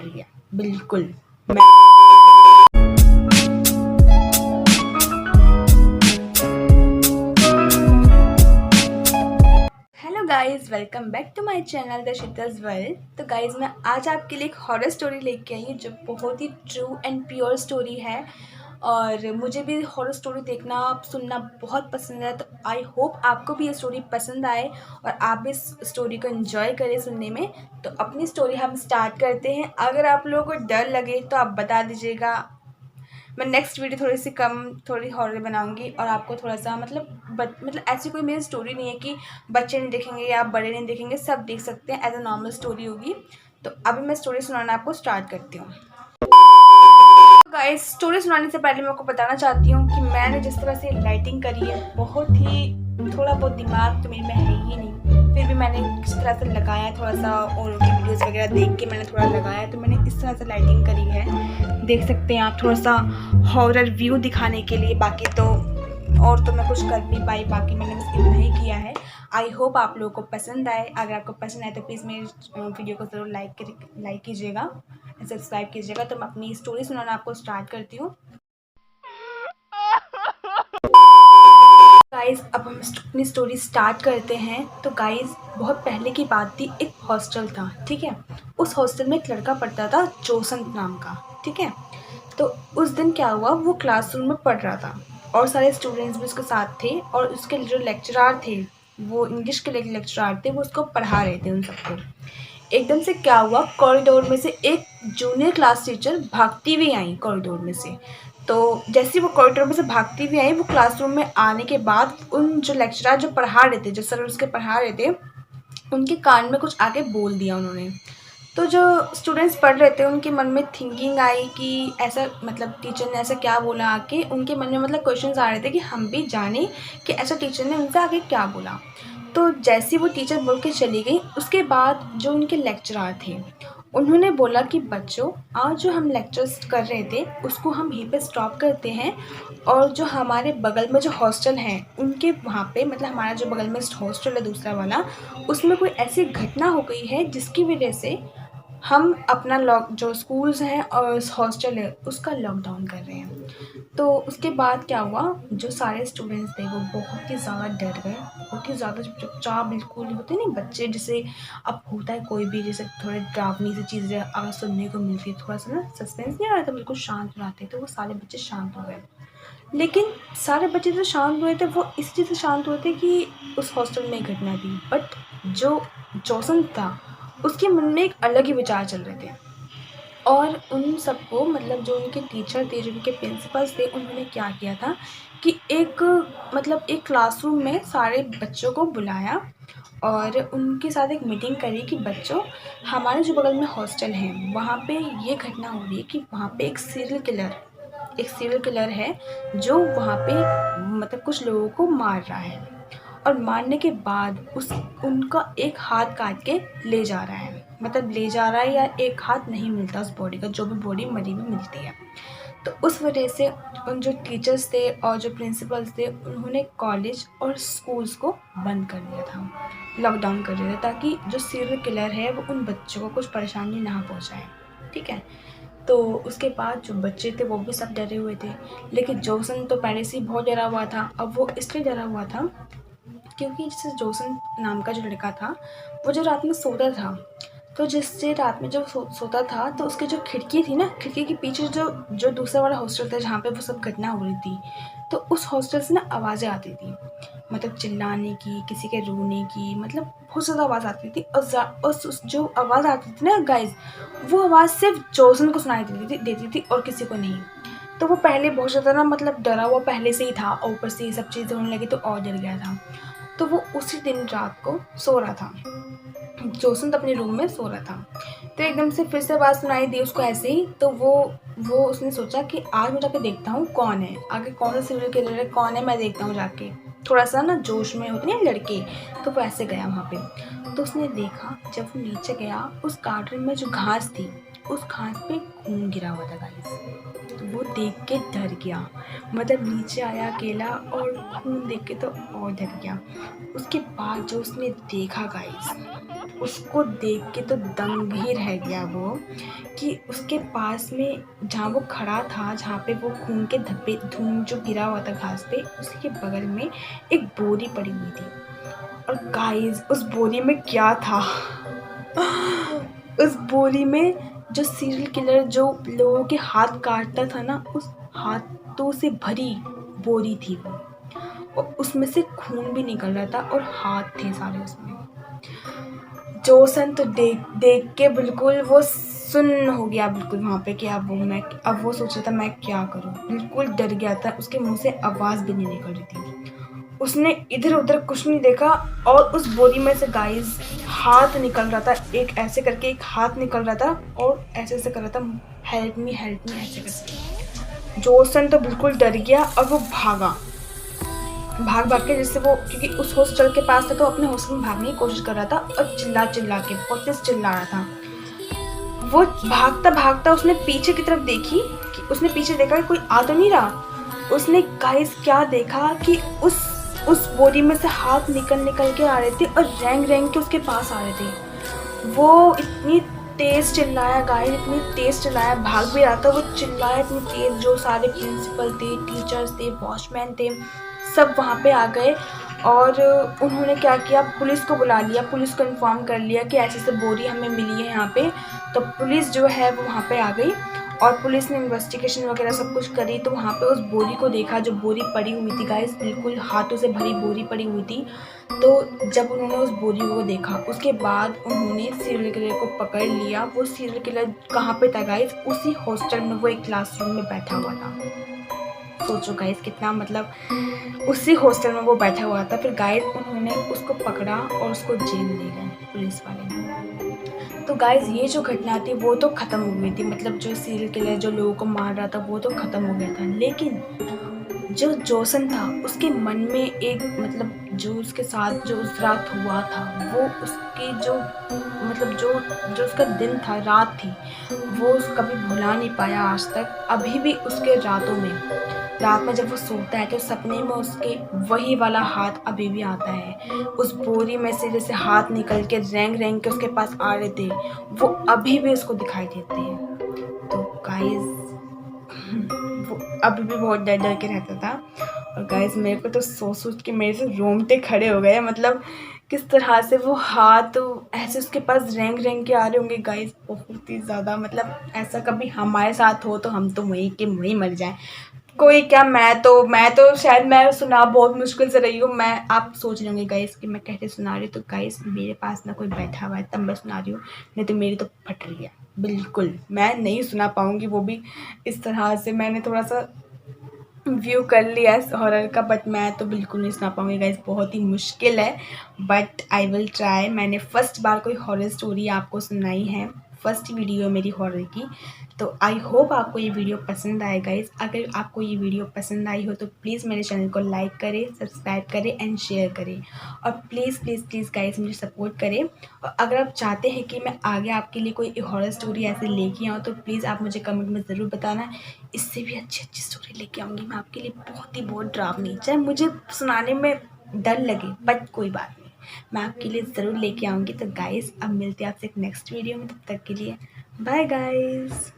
करिए बिल्कुल। Hello guys, welcome back to my channel the Sheetal's world. तो गाइस, मैं आज आपके लिए एक हॉरर स्टोरी लेके आई हूँ जो बहुत ही ट्रू एंड प्योर स्टोरी है। और मुझे भी हॉरर स्टोरी देखना सुनना बहुत पसंद है, तो आई होप आपको भी ये स्टोरी पसंद आए और आप भी इस स्टोरी को एंजॉय करें सुनने में। तो अपनी स्टोरी हम स्टार्ट करते हैं। अगर आप लोगों को डर लगे तो आप बता दीजिएगा। मैं नेक्स्ट वीडियो थोड़ी सी कम थोड़ी हॉरर बनाऊंगी और आपको थोड़ा सा मतलब ऐसी कोई मेरी स्टोरी नहीं है कि बच्चे नहीं देखेंगे या बड़े नहीं देखेंगे, सब देख सकते हैं। एज अ नॉर्मल स्टोरी होगी। तो अभी मैं स्टोरी सुनाना आपको स्टार्ट करती हूँ। गाइस, स्टोरी सुनाने से पहले मैं आपको बताना चाहती हूँ कि मैंने जिस तरह से लाइटिंग करी है, बहुत ही थोड़ा बहुत दिमाग तो मेरे में है ही नहीं, फिर भी मैंने किस तरह से लगाया, थोड़ा सा और उनकी वीडियोस वगैरह देख के मैंने थोड़ा लगाया, तो मैंने इस तरह से लाइटिंग करी है। देख सकते हैं आप, थोड़ा सा हॉरर व्यू दिखाने के लिए। बाकी तो और तो मैं कुछ कर नहीं पाई, बाकी मैंने बस इतना ही किया है। आई होप आप लोगों को पसंद आए। अगर आपको पसंद आए तो प्लीज़ मेरी वीडियो को ज़रूर लाइक कीजिएगा, सब्सक्राइब कीजिएगा। तो मैं अपनी स्टोरी सुनाना आपको स्टार्ट करती हूँ। गाइस, अब हम अपनी स्टोरी स्टार्ट करते हैं। तो गाइस, बहुत पहले की बात थी। एक हॉस्टल था, ठीक है। उस हॉस्टल में एक लड़का पढ़ता था, जोसन नाम का, ठीक है। तो उस दिन क्या हुआ, वो क्लासरूम में पढ़ रहा था और सारे स्टूडेंट्स भी उसके साथ थे। और उसके जो लेक्चरार थे, वो इंग्लिश के लेक्चरार थे, वो उसको पढ़ा रहे थे उन सबको। एकदम से क्या हुआ, कॉरिडोर में से एक जूनियर क्लास टीचर भागती हुई आई कॉरिडोर में से। तो जैसे ही वो कॉरिडोर में से भागती हुई आई, वो क्लासरूम में आने के बाद उन जो लेक्चरर जो पढ़ा रहे थे, जो सर उसके पढ़ा रहे थे, उनके कान में कुछ आके बोल दिया उन्होंने। तो जो स्टूडेंट्स पढ़ रहे थे, उनके मन में थिंकिंग आई कि ऐसा मतलब टीचर ने ऐसा क्या बोला आके। उनके मन में मतलब क्वेश्चंस आ रहे थे कि हम भी जाने कि ऐसा टीचर ने उनसे आगे क्या बोला। तो जैसे वो टीचर बोल के चली गई, उसके बाद जो उनके लेक्चरार थे, उन्होंने बोला कि बच्चों, आज जो हम लेक्चर्स कर रहे थे उसको हम यहीं पे स्टॉप करते हैं। और जो हमारे बगल में जो हॉस्टल है, उनके वहाँ पे मतलब हमारा जो बगल में हॉस्टल है दूसरा वाला, उसमें कोई ऐसी घटना हो गई है जिसकी वजह से हम अपना लॉक जो स्कूल्स हैं और हॉस्टल है उसका लॉकडाउन कर रहे हैं। तो उसके बाद क्या हुआ, जो सारे स्टूडेंट्स थे वो बहुत ही ज़्यादा डर गए, बहुत ही ज़्यादा चुपचाप बिल्कुल। होते नहीं बच्चे, जैसे अब होता है कोई भी, जैसे थोड़े डरावनी सी चीज़ें अगर सुनने को मिलती है, थोड़ा सा ना सस्पेंस नहीं आ रहा था, बिल्कुल शांत हो जाते, तो वो सारे बच्चे शांत हो गए। लेकिन सारे बच्चे जो शांत हुए थे वो इस चीज़ से शांत हुए थे कि उस हॉस्टल में एक घटना थी। बट जो जोसन था, उसके मन में एक अलग ही विचार चल रहे थे। और उन सबको मतलब जो उनके टीचर थे, जो उनके प्रिंसिपल्स थे, उन्होंने क्या किया था कि एक क्लासरूम में सारे बच्चों को बुलाया और उनके साथ एक मीटिंग करी कि बच्चों, हमारे जो बगल में हॉस्टल है वहाँ पे ये घटना हो रही है कि वहाँ पे एक सीरियल किलर है जो वहाँ पे मतलब कुछ लोगों को मार रहा है। और मारने के बाद उनका एक हाथ काट के ले जा रहा है, मतलब ले जा रहा है या एक हाथ नहीं मिलता उस बॉडी का, जो भी बॉडी मरी हुई मिलती है। तो उस वजह से उन जो टीचर्स थे और जो प्रिंसिपल्स थे, उन्होंने कॉलेज और स्कूल्स को बंद कर दिया था, लॉकडाउन कर दिया था, ताकि जो सीरियल किलर है वो उन बच्चों को कुछ परेशानी ना पहुंचाए, ठीक है। तो उसके बाद जो बच्चे थे वो भी सब डरे हुए थे। लेकिन जोसन तो पहले से ही बहुत डरा हुआ था। अब वो इसलिए डरा हुआ था क्योंकि जैसे जोसन नाम का जो लड़का था, वो जो रात में सोता था, तो जिससे रात में जब सोता था, तो उसकी जो खिड़की थी ना, खिड़की के पीछे जो जो दूसरा वाला हॉस्टल था जहाँ पे वो सब घटना हो रही थी, तो उस हॉस्टल से ना आवाज़ें आती थी, मतलब चिल्लाने की, किसी के रोने की, मतलब बहुत ज़्यादा आवाज़ आती थी। और जो आवाज़ आती थी ना गाइज, वो आवाज़ सिर्फ जोसन को सुनाई देती थी और किसी को नहीं। तो वो पहले बहुत ज़्यादा ना मतलब डरा हुआ पहले से ही था, और ऊपर से ये सब चीज़ें होने लगी तो और डर गया था। तो वो उसी दिन रात को सो रहा था, जोसन तो अपने रूम में सो रहा था। तो एकदम से फिर से आवाज़ सुनाई दी उसको ऐसे ही। तो वो उसने सोचा कि आज मैं जाके देखता हूँ कौन है, आगे कौन सा सीरियल किलर है, कौन है, मैं देखता हूँ जाके। थोड़ा सा ना जोश में होते हैं लड़के, तो वो ऐसे गया वहाँ पे। तो उसने देखा, जब वो नीचे गया, उस गार्डन में जो घास थी, उस घास पे खून गिरा हुआ था गाइस। तो वो देख के डर गया, मतलब नीचे आया अकेला और खून देख के तो और डर गया। उसके बाद जो उसने देखा गाइस, उसको देख के तो दंग ही रह गया वो, कि उसके पास में जहाँ वो खड़ा था, जहाँ पे वो खून के धब्बे खून जो गिरा हुआ था घास पे, उसके बगल में एक बोरी पड़ी हुई थी। और गाइस उस बोरी में क्या था? उस बोरी में जो सीरियल किलर जो लोगों के हाथ काटता था ना, उस हाथों से भरी बोरी थी वो, और उसमें से खून भी निकल रहा था और हाथ थे सारे उसमें। जोसन तो देख देख के बिल्कुल वो सुन्न हो गया बिल्कुल वहाँ पे, कि अब वो सोच रहा था मैं क्या करूँ, बिल्कुल डर गया था। उसके मुंह से आवाज़ भी नहीं निकल रही थी। उसने इधर उधर कुछ नहीं देखा, और उस बोरी में से गाइस हाथ निकल रहा था, एक ऐसे करके एक हाथ निकल रहा था और ऐसे ऐसे कर रहा था, हेल्प मी ऐसे करके। जोसन तो बिल्कुल डर गया और वो भाग भाग के, जैसे वो क्योंकि उस हॉस्टल के पास था तो अपने हॉस्टल में भागने की कोशिश कर रहा था और चिल्ला चिल्ला के बहुत तेज चिल्ला रहा था। वो भागता भागता उसने पीछे की तरफ देखी, कि उसने पीछे देखा कि कोई आ तो नहीं रहा। उसने गाइस क्या देखा कि उस बोरी में से हाथ निकल के आ रहे थे और रेंग रेंग के उसके पास आ रहे थे। वो इतनी तेज चिल्लाया गाइस, इतनी तेज चिल्लाया, भाग भी रहा था वो, चिल्लाया इतनी तेज, जो सारे प्रिंसिपल थे, टीचर्स थे, वॉचमैन थे, सब वहाँ पे आ गए। और उन्होंने क्या किया, पुलिस को बुला लिया, पुलिस को इन्फॉर्म कर लिया कि ऐसे ऐसे बोरी हमें मिली है यहाँ पे। तो पुलिस जो है वो वहाँ पे आ गई और पुलिस ने इन्वेस्टिगेशन वगैरह सब कुछ करी। तो वहाँ पे उस बोरी को देखा, जो बोरी पड़ी हुई थी गाइस, बिल्कुल हाथों से भरी बोरी पड़ी हुई थी। तो जब उन्होंने उस बोरी को देखा, उसके बाद उन्होंने सीरियल किलर को पकड़ लिया। वो सीरियल किलर कहाँ पे था गाइस? उसी हॉस्टल में वो एक क्लासरूम में बैठा हुआ था। सोचो गाइस कितना, मतलब उसी हॉस्टल में वो बैठा हुआ था। फिर गाइस उन्होंने उसको पकड़ा और उसको जेल ले गए पुलिस वाले। तो गाइस ये जो घटना थी वो तो ख़त्म हो गई थी, मतलब जो सीरियल किलर जो लोगों को मार रहा था वो तो ख़त्म हो गया था। लेकिन जो जोसन था उसके मन में एक, मतलब जो उसके साथ जो उस रात हुआ था, वो उसकी जो, मतलब जो उसका दिन था, रात थी, वो कभी भुला नहीं पाया आज तक। अभी भी उसके रात में जब वो सोता है तो सपने में उसके वही वाला हाथ अभी भी आता है। उस बोरी में से जैसे हाथ निकल के रेंग रेंग के उसके पास आ रहे थे, वो अभी भी उसको दिखाई देते हैं। तो गाइस वो अभी भी बहुत डर डर के रहता था। और गाइस मेरे को तो सोच के मेरे से रोंगटे खड़े हो गए, मतलब किस तरह से वो हाथ ऐसे उसके पास रेंग रेंग के आ रहे होंगे गाइस, बहुत ही ज़्यादा, मतलब ऐसा कभी हमारे साथ हो तो हम तो वहीं के वहीं मर जाएं। कोई क्या, मैं तो शायद मैं सुना बहुत मुश्किल से रही हूँ। मैं, आप सोच रहे होंगे गाइस कि मैं कैसे सुना रही हूँ, तो गाइस मेरे पास ना कोई बैठा हुआ है तब मैं सुना रही हूँ, नहीं तो मेरी तो फट रही है बिल्कुल। मैं नहीं सुना पाऊँगी, वो भी इस तरह से। मैंने थोड़ा सा व्यू कर लिया है हॉरर का, बट मैं तो बिल्कुल नहीं सुना पाऊँगी गाइस, बहुत ही मुश्किल है, बट आई विल ट्राई। मैंने फ़र्स्ट बार कोई हॉरर स्टोरी आपको सुनाई है, फर्स्ट वीडियो मेरी हॉरर की। तो आई होप आपको ये वीडियो पसंद आए गाइस। अगर आपको ये वीडियो पसंद आई हो तो प्लीज़ मेरे चैनल को लाइक करें, सब्सक्राइब करें एंड शेयर करें, और प्लीज़ प्लीज़ प्लीज़ गाइस मुझे सपोर्ट करें। और अगर आप चाहते हैं कि मैं आगे आपके लिए कोई हॉरर स्टोरी ऐसे लेके आऊँ तो प्लीज़ आप मुझे कमेंट में ज़रूर बताना। इससे भी अच्छी अच्छी स्टोरी लेके आऊँगी मैं आपके लिए, बहुत डरावनी, चाहे मुझे सुनाने में डर लगे बट कोई बात नहीं, मैं आपके लिए ज़रूर लेके आऊँगी। तो गाइस अब मिलते हैं आपसे एक नेक्स्ट वीडियो में, तब तक के लिए बाय गाइस।